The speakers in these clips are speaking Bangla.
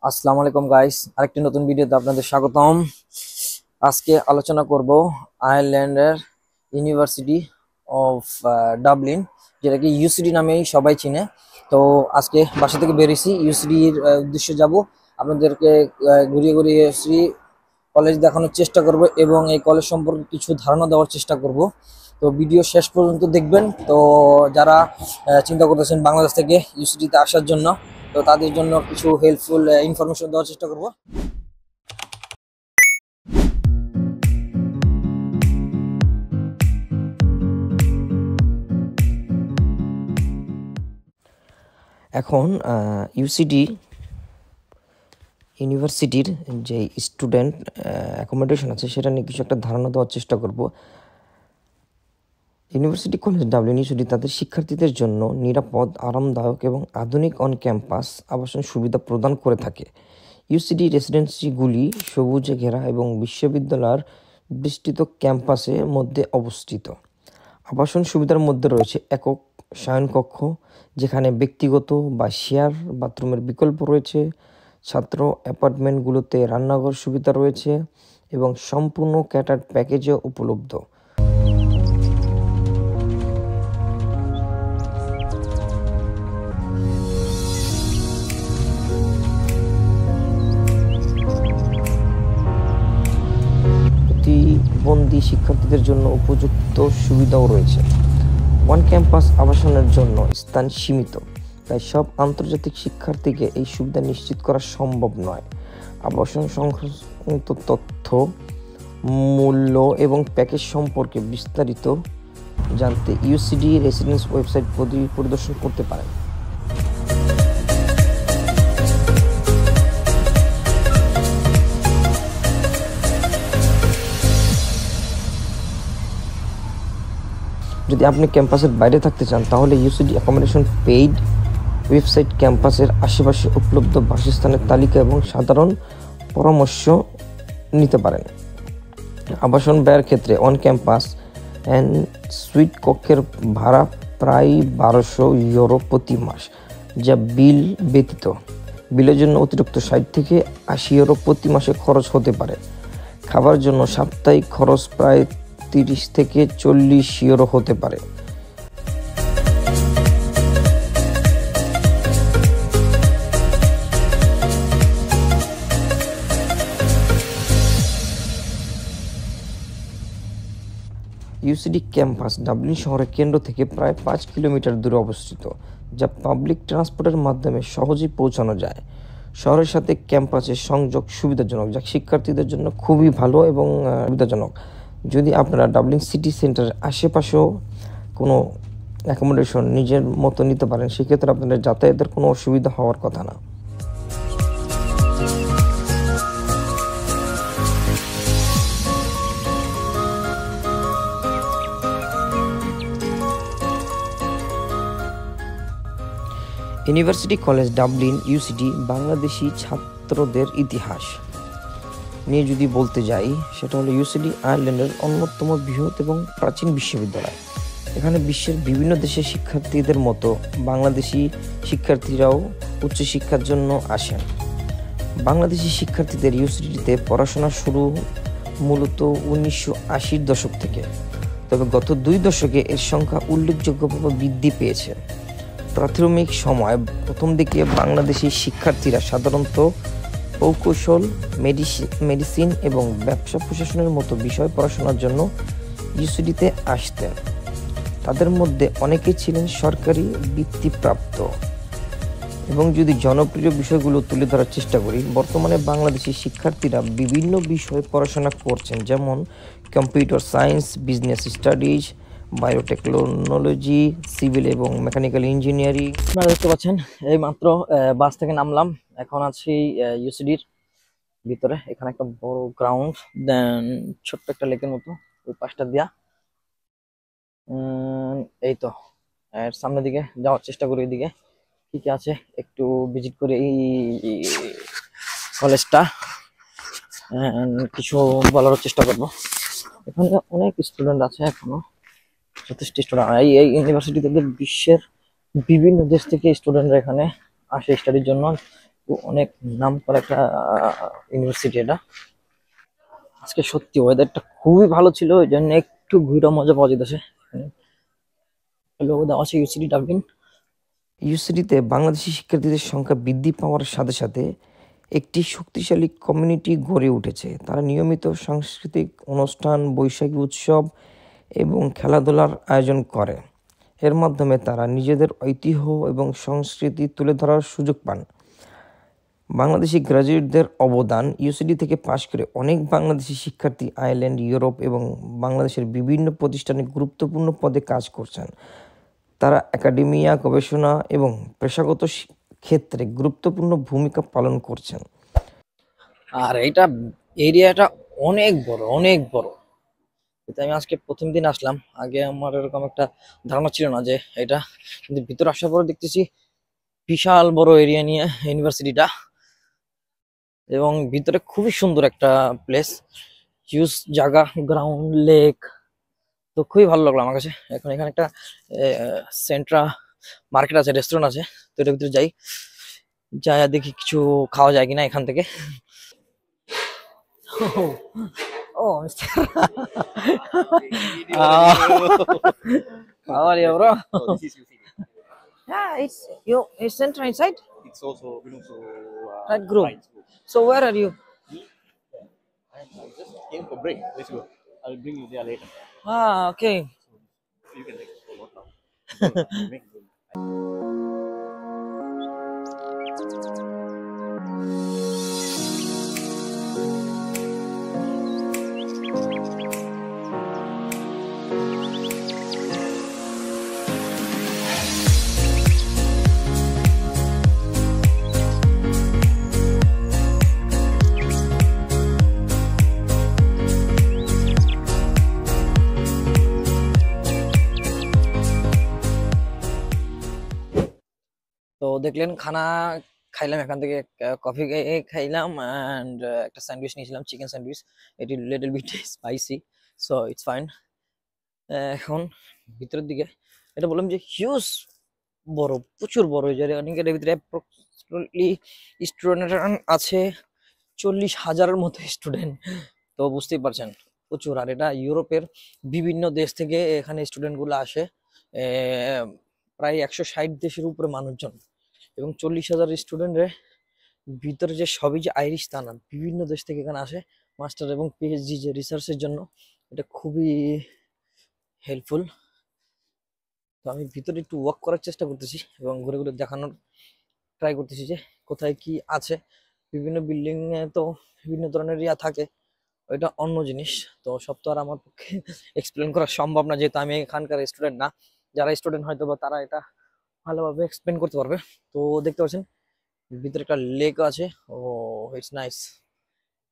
আসসালামু আলাইকুম গাইস, আরেকটি নতুন ভিডিওতে আপনাদের স্বাগতম। আজকে আলোচনা করব আয়ারল্যান্ডের ইউনিভার্সিটি অফ ডাবলিন, যেটাকে ইউসিডি নামেই সবাই চিনে। তো আজকে বাসা থেকে বেরিয়েছি, ইউসিডির উদ্দেশ্যে যাব। আপনাদেরকে ঘুরিয়ে ঘুরিয়ে ইউসিডি কলেজ দেখানোর চেষ্টা করব এবং এই কলেজ সম্পর্কে কিছু ধারণা দেওয়ার চেষ্টা করব। তো ভিডিও শেষ পর্যন্ত দেখবেন। তো যারা চিন্তা করতেছেন বাংলাদেশ থেকে ইউসিডিতে আসার জন্য, তো তাদের জন্য কিছু হেল্পফুল ইনফরমেশন দেওয়ার চেষ্টা করব। এখন ইউসিডি ইউনিভার্সিটির যে স্টুডেন্ট অ্যাকোমোডেশন আছে সেটা নিয়ে কিছু একটা ধারণা দেওয়ার চেষ্টা করব। ইউনিভার্সিটি কলেজ ডাবলিন ইউসিডি তাদের শিক্ষার্থীদের জন্য নিরাপদ, আরামদায়ক এবং আধুনিক অন ক্যাম্পাস আবাসন সুবিধা প্রদান করে থাকে। ইউসিডি রেসিডেন্সিগুলি সবুজে ঘেরা এবং বিশ্ববিদ্যালয়ের বিস্তৃত ক্যাম্পাসের মধ্যে অবস্থিত। আবাসন সুবিধার মধ্যে রয়েছে একক শয়নকক্ষ, যেখানে ব্যক্তিগত বা শেয়ার বাথরুমের বিকল্প রয়েছে। ছাত্র অ্যাপার্টমেন্টগুলোতে রান্নাঘর সুবিধা রয়েছে এবং সম্পূর্ণ ক্যাটার প্যাকেজও উপলব্ধ। প্রতিবন্ধী শিক্ষার্থীদের জন্য উপযুক্ত সুবিধাও রয়েছে। ওয়ান ক্যাম্পাস আবাসনের জন্য স্থান সীমিত, তাই সব আন্তর্জাতিক শিক্ষার্থীকে এই সুবিধা নিশ্চিত করা সম্ভব নয়। আবাসন সংক্রান্ত তথ্য, মূল্য এবং প্যাকেজ সম্পর্কে বিস্তারিত জানতে ইউসিডি রেসিডেন্স ওয়েবসাইট পরিদর্শন করতে পারেন। যদি আপনি ক্যাম্পাসের বাইরে থাকতে চান, তাহলে ইউসিডি অ্যাকোমোডেশন পেইড ওয়েবসাইট ক্যাম্পাসের আশেপাশে উপলব্ধ বাসস্থানের তালিকা এবং সাধারণ পরামর্শ নিতে পারেন। আবাসন ব্যয়ের ক্ষেত্রে অন ক্যাম্পাস অ্যান্ড সুইট কক্ষের ভাড়া প্রায় 1200 ইউরো প্রতি মাস, যা বিল ব্যতীত। বিলের জন্য অতিরিক্ত 60 থেকে 80 ইউরো প্রতি মাসে খরচ হতে পারে। খাবার জন্য সাপ্তাহিক খরচ প্রায় 30 থেকে 40 ইউরো হতে পারে। ইউসিডি ক্যাম্পাস ডাবলিন শহরের কেন্দ্র থেকে প্রায় 5 কিলোমিটার দূরে অবস্থিত, যা পাবলিক ট্রান্সপোর্টের মাধ্যমে সহজেই পৌঁছানো যায়। শহরের সাথে ক্যাম্পাসের সংযোগ সুবিধাজনক, যা শিক্ষার্থীদের জন্য খুবই ভালো এবং সুবিধাজনক। যদি আপনারা ডাবলিন সিটি সেন্টারের আশেপাশেও কোনো অ্যাকোমোডেশন নিজের মতো নিতে পারেন, সেক্ষেত্রে আপনাদের যাতায়াতের কোনো অসুবিধা হওয়ার কথা না। University college Dublin UCD Bangladeshi ছাত্রদের ইতিহাস নিয়ে যদি বলতে যাই, সেটা হলো ইউসিডি আয়ারল্যান্ডের অন্যতম বৃহৎ এবং প্রাচীন বিশ্ববিদ্যালয়। এখানে বিশ্বের বিভিন্ন দেশের শিক্ষার্থীদের মতো বাংলাদেশি শিক্ষার্থীরাও উচ্চশিক্ষার জন্য আসেন। বাংলাদেশি শিক্ষার্থীদের ইউসিডিতে পড়াশোনা শুরু মূলত 1980-র দশক থেকে, তবে গত 2 দশকে এর সংখ্যা উল্লেখযোগ্যভাবে বৃদ্ধি পেয়েছে। প্রাথমিক সময় প্রথম দিকে বাংলাদেশি শিক্ষার্থীরা সাধারণত প্রকৌশল, মেডিসিন এবং ব্যবসা প্রশাসনের মতো বিষয় পড়াশোনার জন্য ইউসিডিতে আসতেন। তাদের মধ্যে অনেকেই ছিলেন সরকারি বৃত্তিপ্রাপ্ত। এবং যদি জনপ্রিয় বিষয়গুলো তুলে ধরার চেষ্টা করি, বর্তমানে বাংলাদেশি শিক্ষার্থীরা বিভিন্ন বিষয়ে পড়াশোনা করছেন, যেমন computer science, business studies, biotechnology, civil এবং মেকানিক্যাল ইঞ্জিনিয়ারিং। আপনারা দেখতে পাচ্ছেন এই মাত্র বাস থেকে নামলাম, এখন আছি ইউসিডির ভিতরে। এখানে একটা বড় গ্রাউন্ড, দেন ছোট্ট একটা লেকের মতো ওই পাশটা দিয়া। এই তো এর সামনের দিকে যাওয়ার চেষ্টা করি, এদিকে কি কি আছে একটু ভিজিট করে এই কলেজটা কিছু বলার চেষ্টা করবো। এখানে অনেক স্টুডেন্ট আছে, এখনো যথেষ্ট স্টুডেন্ট। এই ইউনিভার্সিটি থেকে বিশ্বের বিভিন্ন দেশ থেকে স্টুডেন্টরা এখানে আসে স্টাডির জন্য। অনেক নাম করা একটা ইউনিভার্সিটি এটা। আজকে সত্যি ওয়েদারটা খুবই ভালো ছিল, ওই জন্য একটু ঘুরে মজা পাওয়া যেতেছে। লোগো দেওয়া আছে ইউসিটি ডাবলিন। ইউসিটিতে বাংলাদেশি শিক্ষার্থীদের সংখ্যা বৃদ্ধি পাওয়ার সাথে সাথে একটি শক্তিশালী কমিউনিটি গড়ে উঠেছে। তারা নিয়মিত সাংস্কৃতিক অনুষ্ঠান, বৈশাখী উৎসব এবং খেলাধুলার আয়োজন করে। এর মাধ্যমে তারা নিজেদের ঐতিহ্য এবং সংস্কৃতি তুলে ধরার সুযোগ পান। বাংলাদেশি গ্র্যাজুয়েটদের অবদান। ইউসিডি থেকে পাশ করে অনেক বাংলাদেশি শিক্ষার্থী আয়ারল্যান্ড, ইউরোপ এবং বাংলাদেশের বিভিন্ন প্রতিষ্ঠানে গুরুত্বপূর্ণ পদে কাজ করছেন। তারা একাডেমিয়া, গবেষণা এবং পেশাগত ক্ষেত্রে গুরুত্বপূর্ণ ভূমিকা পালন করছেন। আর এটা এরিয়াটা অনেক বড়, অনেক বড়। এটা আমি আজকে প্রথম দিন আসলাম, আগে আমার এরকম একটা ধারণা ছিল না যে এটা, কিন্তু ভিতরে আসার পরে দেখতেছি বিশাল বড় এরিয়া নিয়ে ইউনিভার্সিটিটা, এবং ভিতরে খুবই সুন্দর একটা প্লেস, হিউজ জায়গা, গ্রাউন্ড, লেক। তো খুবই ভালো লাগলো আমার কাছে। এখন এখানে একটা সেন্ট্রা মার্কেট আছে, রেস্টুরেন্ট আছে, তো এটার ভিতরে যাই, যাই দেখি কিছু খাওয়া যায় কিনা এখান থেকে। Oh, Mr. How are you, bro? Oh, this is UCD. Yeah, it's center inside It's also belongs to that group. Science group. So where are you? I just came for break. Let's go. I'll bring you there later. Ah, okay. So you can take a lot now. Make it. তো দেখলেন খানা খাইলাম এখান থেকে, কফি খাইলাম অ্যান্ড একটা স্যান্ডউইচ নিয়েছিলাম, চিকেন স্যান্ডউইচ। এটি little bit spicy, so it's fine. এখন ভিতরের দিকে, এটা বললাম যে হিউজ বড়, প্রচুর বড়। এটার ভিতরে অ্যাপ্রক্সিমেটলি স্টুডেন্ট আছে 40,000-এর মতো স্টুডেন্ট। তো বুঝতেই পারছেন প্রচুর। আর এটা ইউরোপের বিভিন্ন দেশ থেকে এখানে স্টুডেন্টগুলো আসে, প্রায় 160 দেশের উপরে মানুষজন, এবং 40,000 স্টুডেন্টের ভিতরে যে সবই যে আইরিশ তা না, বিভিন্ন দেশ থেকে এখানে আসে মাস্টার এবং পিএইচডি যে রিসার্চের জন্য। এটা খুবই হেল্পফুল। তো আমি ভিতরে একটু ওয়াক করার চেষ্টা করতেছি এবং ঘুরে ঘুরে দেখানোর ট্রাই করতেছি যে কোথায় কি আছে। বিভিন্ন বিল্ডিং এ তো বিভিন্ন ধরনের ইয়া থাকে, ওইটা অন্য জিনিস। তো সব তো আর আমার পক্ষে এক্সপ্লেন করা সম্ভব না, যেহেতু আমি এখানকার স্টুডেন্ট না। যারা স্টুডেন্ট হয়তো বা তারা এটা ভালোভাবে এক্সপ্লেন করতে পারবে। তো দেখতে পাচ্ছেন ভিতরে একটা লেক আছে। ও, ইটস নাইস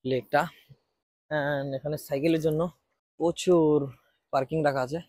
লেকটা। এন্ড এখানে সাইকেলের জন্য প্রচুর পার্কিং রাখা আছে।